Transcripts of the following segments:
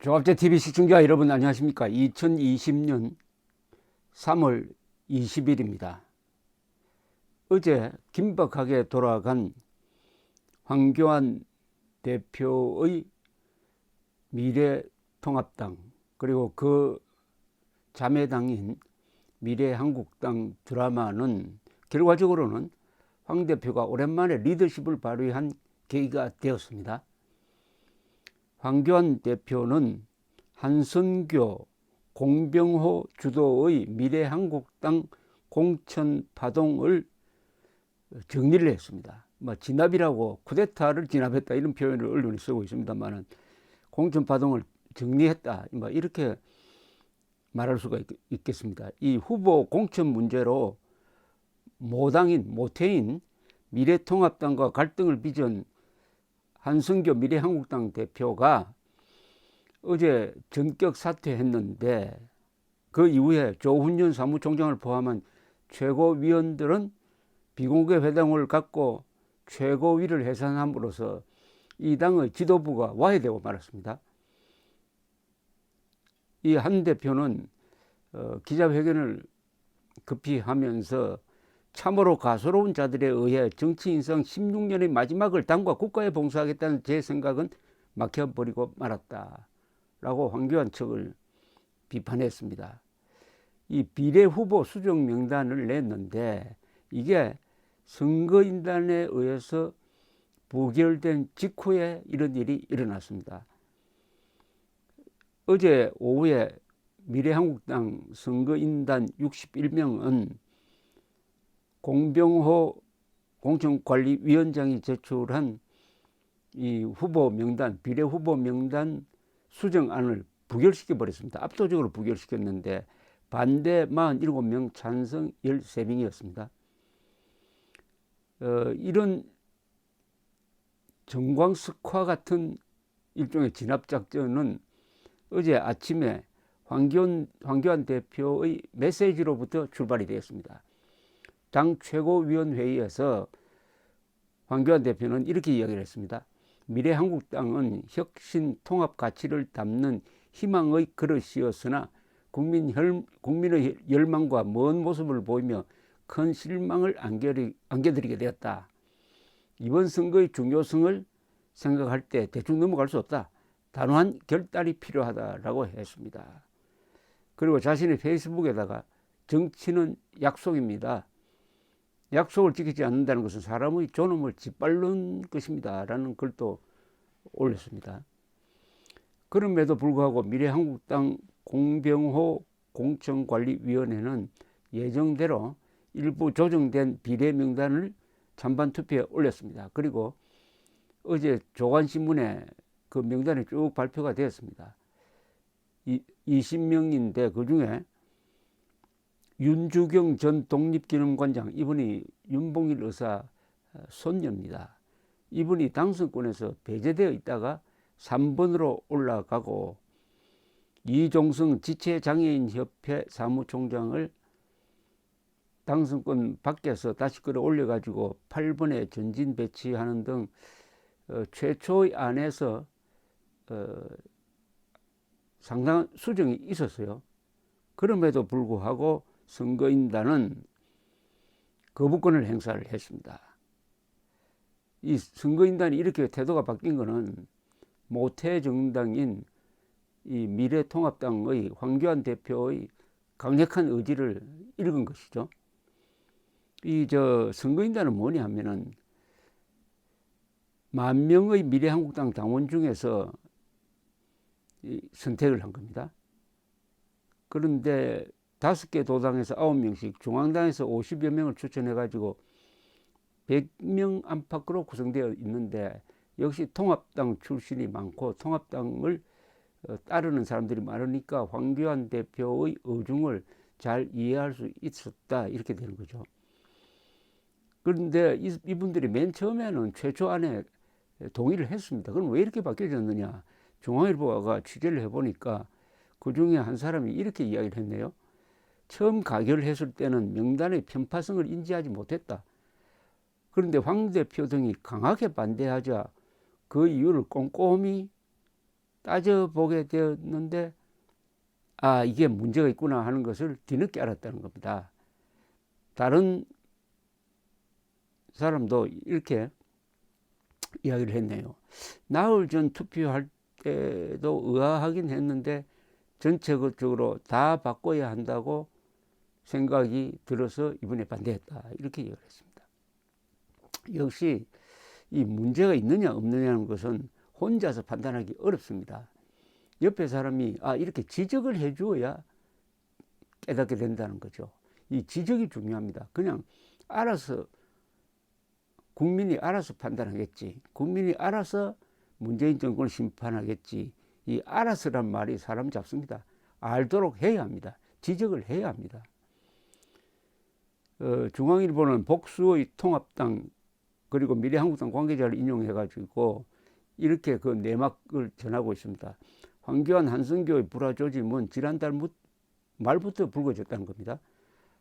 조합제TV 시청자 여러분 안녕하십니까. 2020년 3월 20일입니다. 어제 긴박하게 돌아간 황교안 대표의 미래통합당 그리고 그 자매당인 미래한국당 드라마는 결과적으로는 황 대표가 오랜만에 리더십을 발휘한 계기가 되었습니다. 황교안 대표는 한선교, 공병호 주도의 미래한국당 공천파동을 정리를 했습니다. 진압이라고 쿠데타를 진압했다 이런 표현을 언론이 쓰고 있습니다만 공천파동을 정리했다 이렇게 말할 수가 있겠습니다. 이 후보 공천 문제로 모태인 미래통합당과 갈등을 빚은 한선교 미래한국당 대표가 어제 전격 사퇴했는데 그 이후에 조훈현 사무총장을 포함한 최고위원들은 비공개 회담을 갖고 최고위를 해산함으로써 이 당의 지도부가 와해되고 말았습니다. 이 한 대표는 기자회견을 급히 하면서 참으로 가소로운 자들에 의해 정치 인생 16년의 마지막을 당과 국가에 봉사하겠다는 제 생각은 막혀버리고 말았다라고 황교안 측을 비판했습니다. 이 비례 후보 수정 명단을 냈는데 이게 선거인단에 의해서 부결된 직후에 이런 일이 일어났습니다. 어제 오후에 미래한국당 선거인단 61명은 공병호 공천관리위원장이 제출한 이 후보 명단, 비례 후보 명단 수정안을 부결시켜 버렸습니다. 압도적으로 부결시켰는데 반대 47명, 찬성 13명이었습니다. 이런 정광석화 같은 일종의 진압작전은 어제 아침에 황교안 대표의 메시지로부터 출발이 되었습니다. 당 최고위원회의에서 황교안 대표는 이렇게 이야기를 했습니다. 미래한국당은 혁신 통합 가치를 담는 희망의 그릇이었으나 국민의 열망과 먼 모습을 보이며 큰 실망을 안겨드리게 되었다. 이번 선거의 중요성을 생각할 때 대충 넘어갈 수 없다. 단호한 결단이 필요하다라고 했습니다. 그리고 자신의 페이스북에다가 정치는 약속입니다. 약속을 지키지 않는다는 것은 사람의 존엄을 짓밟는 것입니다. 라는 글도 올렸습니다. 그럼에도 불구하고 미래한국당 공병호 공천관리위원회는 예정대로 일부 조정된 비례 명단을 찬반 투표에 올렸습니다. 그리고 어제 조간신문에 그 명단이 쭉 발표가 되었습니다. 20명인데 그중에 윤주경 전 독립기념관장, 이분이 윤봉길 의사 손녀입니다. 이분이 당선권에서 배제되어 있다가 3번으로 올라가고 이종성 지체장애인협회 사무총장을 당선권 밖에서 다시 끌어올려가지고 8번에 전진 배치하는 등 최초의 안에서 상당한 수정이 있었어요. 그럼에도 불구하고 선거인단은 거부권을 행사를 했습니다. 이 선거인단이 이렇게 태도가 바뀐 것은 모태 정당인 이 미래통합당의 황교안 대표의 강력한 의지를 읽은 것이죠. 이 선거인단은 뭐냐 하면은 10,000명의 미래한국당 당원 중에서 선택을 한 겁니다. 그런데 5개 도당에서 9명씩, 중앙당에서 50여 명을 추천해가지고 100명 안팎으로 구성되어 있는데 역시 통합당 출신이 많고 통합당을 따르는 사람들이 많으니까 황교안 대표의 의중을 잘 이해할 수 있었다 이렇게 되는 거죠. 그런데 이분들이 맨 처음에는 최초 안에 동의를 했습니다. 그럼 왜 이렇게 바뀌어졌느냐? 중앙일보가 취재를 해보니까 그 중에 한 사람이 이렇게 이야기를 했네요. 처음 가결을 했을 때는 명단의 편파성을 인지하지 못했다. 그런데 황 대표 등이 강하게 반대하자 그 이유를 꼼꼼히 따져보게 되었는데 아, 이게 문제가 있구나 하는 것을 뒤늦게 알았다는 겁니다. 다른 사람도 이렇게 이야기를 했네요. 나흘 전 투표할 때도 의아하긴 했는데 전체적으로 다 바꿔야 한다고 생각이 들어서 이번에 반대했다. 이렇게 얘기를 했습니다. 역시 이 문제가 있느냐 없느냐는 것은 혼자서 판단하기 어렵습니다. 옆에 사람이 이렇게 지적을 해 주어야 깨닫게 된다는 거죠. 이 지적이 중요합니다. 그냥 알아서 국민이 알아서 판단하겠지. 국민이 알아서 문재인 정권을 심판하겠지. 이 알아서란 말이 사람 잡습니다. 알도록 해야 합니다. 지적을 해야 합니다. 중앙일보는 복수의 통합당 그리고 미래한국당 관계자를 인용해가지고 이렇게 그 내막을 전하고 있습니다. 황교안 한승교의 불화조짐은 지난달 말부터 불거졌다는 겁니다.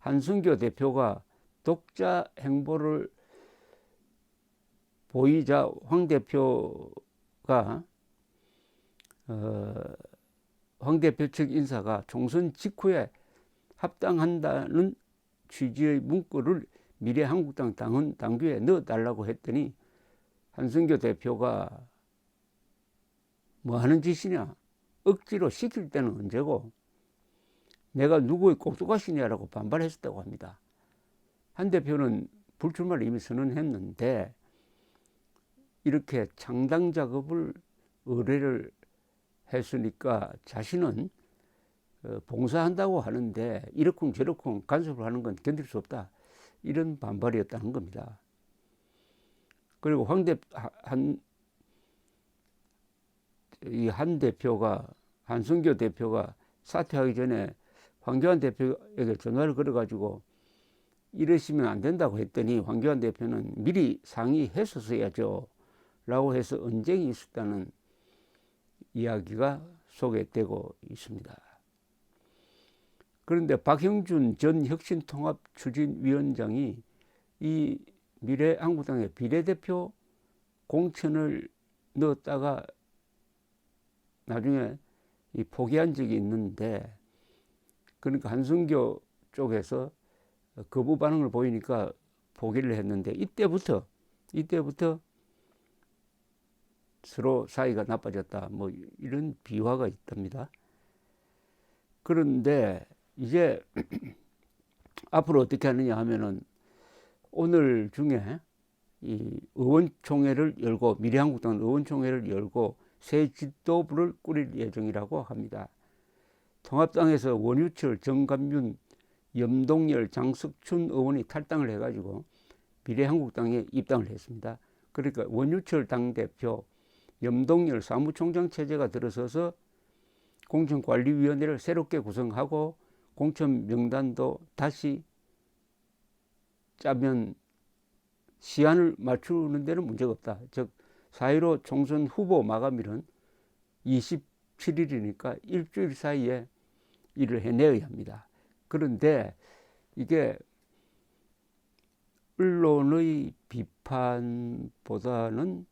한승교 대표가 독자 행보를 보이자 황 대표가 황 대표 측 인사가 총선 직후에 합당한다는 취지의 문구를 미래한국당 당규에 넣어달라고 했더니 한승교 대표가 뭐 하는 짓이냐, 억지로 시킬 때는 언제고 내가 누구의 꼭두가시냐라고 반발했었다고 합니다. 한 대표는 불출마를 이미 선언했는데 이렇게 창당 작업을 의뢰를 했으니까 자신은 봉사한다고 하는데 이러쿵저러쿵 간섭을 하는 건 견딜 수 없다. 이런 반발이었다는 겁니다. 그리고 한 대표가, 한승교 대표가 사퇴하기 전에 황교안 대표에게 전화를 걸어가지고 이러시면 안 된다고 했더니 황교안 대표는 미리 상의했었어야죠 라고 해서 언쟁이 있었다는 이야기가 소개되고 있습니다. 그런데 박형준 전 혁신통합추진위원장이 이 미래한국당의 비례대표 공천을 넣었다가 나중에 포기한 적이 있는데, 그러니까 한승교 쪽에서 거부 반응을 보이니까 포기를 했는데 이때부터 서로 사이가 나빠졌다, 뭐 이런 비화가 있답니다. 그런데 이제 앞으로 어떻게 하느냐 하면은 오늘 중에 이 의원총회를 열고 미래한국당 의원총회를 열고 새 지도부를 꾸릴 예정이라고 합니다. 통합당에서 원유철, 정감윤, 염동열, 장석춘 의원이 탈당을 해가지고 미래한국당에 입당을 했습니다. 그러니까 원유철 당대표, 염동열 사무총장 체제가 들어서서 공천관리위원회를 새롭게 구성하고 공천 명단도 다시 짜면 시한을 맞추는 데는 문제가 없다. 즉 4.15 총선 후보 마감일은 27일이니까 일주일 사이에 일을 해내야 합니다. 그런데 이게 언론의 비판보다는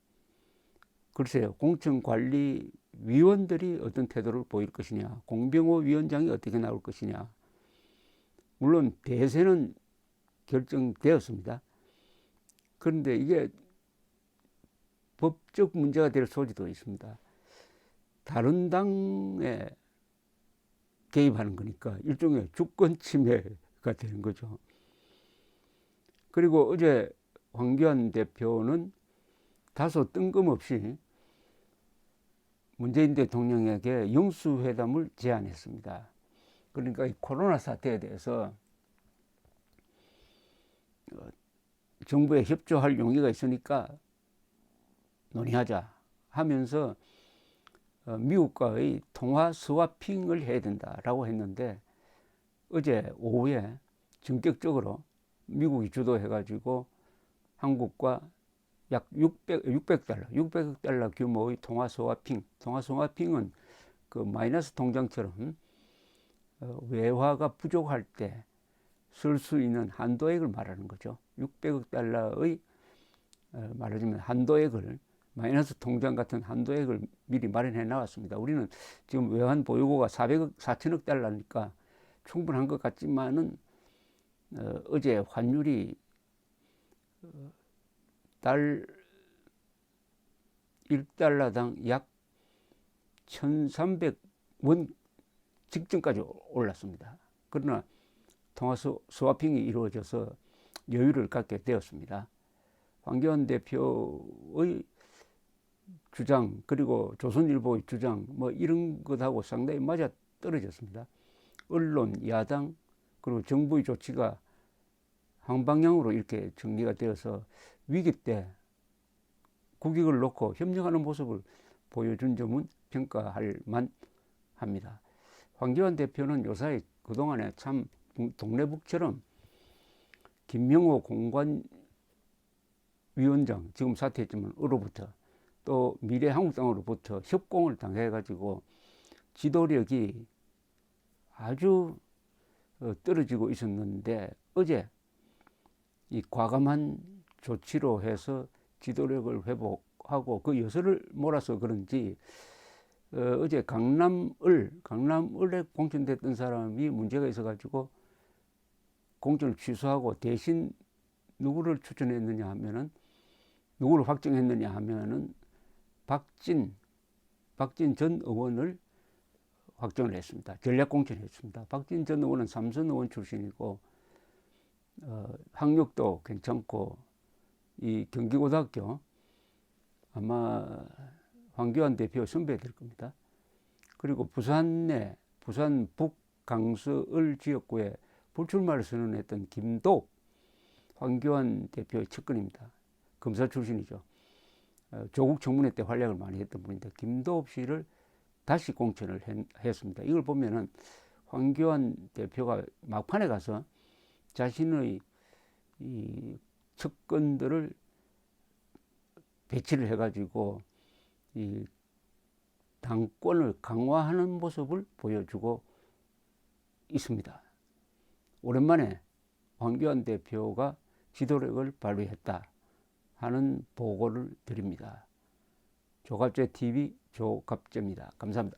글쎄요, 공천관리위원들이 어떤 태도를 보일 것이냐, 공병호 위원장이 어떻게 나올 것이냐. 물론 대세는 결정되었습니다. 그런데 이게 법적 문제가 될 소지도 있습니다. 다른 당에 개입하는 거니까 일종의 주권 침해가 되는 거죠. 그리고 어제 황교안 대표는 다소 뜬금없이 문재인 대통령에게 영수회담을 제안했습니다. 그러니까 이 코로나 사태에 대해서 정부에 협조할 용의가 있으니까 논의하자 하면서 미국과의 통화 스와핑을 해야 된다라고 했는데 어제 오후에 전격적으로 미국이 주도해가지고 한국과 약 600억 달러 규모의 통화 스와핑은 그 마이너스 통장처럼 외화가 부족할 때 쓸 수 있는 한도액을 말하는 거죠. 600억 달러의 말하자면 한도액을 마이너스 통장 같은 한도액을 미리 마련해 나왔습니다. 우리는 지금 외환 보유고가 400억, 4천억 달러니까 충분한 것 같지만은 어제 환율이 달 1달러당 약 1,300원 직전까지 올랐습니다. 그러나 통화 스와핑이 이루어져서 여유를 갖게 되었습니다. 황교안 대표의 주장 그리고 조선일보의 주장 뭐 이런 것하고 상당히 맞아 떨어졌습니다. 언론, 야당 그리고 정부의 조치가 한 방향으로 이렇게 정리가 되어서 위기 때 국익을 놓고 협력하는 모습을 보여준 점은 평가할 만합니다. 황교안 대표는 요사이 그동안에 참 동래북처럼 김명호 공관위원장 지금 사퇴했지만 으로부터 또 미래한국당으로부터 협공을 당해가지고 지도력이 아주 떨어지고 있었는데 어제 이 과감한 조치로 해서 지도력을 회복하고 그 요소를 몰아서 그런지 어제 강남을에 공천됐던 사람이 문제가 있어가지고 공천을 취소하고 대신 누구를 추천했느냐 하면은 누구를 확정했느냐 하면은 박진 전 의원을 확정을 했습니다. 전략 공천했습니다. 박진 전 의원은 삼선 의원 출신이고 학력도 괜찮고 이 경기고등학교 아마 황교안 대표 선배 될 겁니다. 그리고 부산 북강서을 지역구에 불출마를 선언했던 김도읍 황교안 대표의 측근입니다. 검사 출신이죠. 조국 청문회 때 활약을 많이 했던 분인데 김도읍 씨를 다시 공천을 했습니다. 이걸 보면은 황교안 대표가 막판에 가서 자신의 이 측근들을 배치를 해가지고 이 당권을 강화하는 모습을 보여주고 있습니다. 오랜만에 황교안 대표가 지도력을 발휘했다 하는 보고를 드립니다. 조갑재 TV 조갑재입니다. 감사합니다.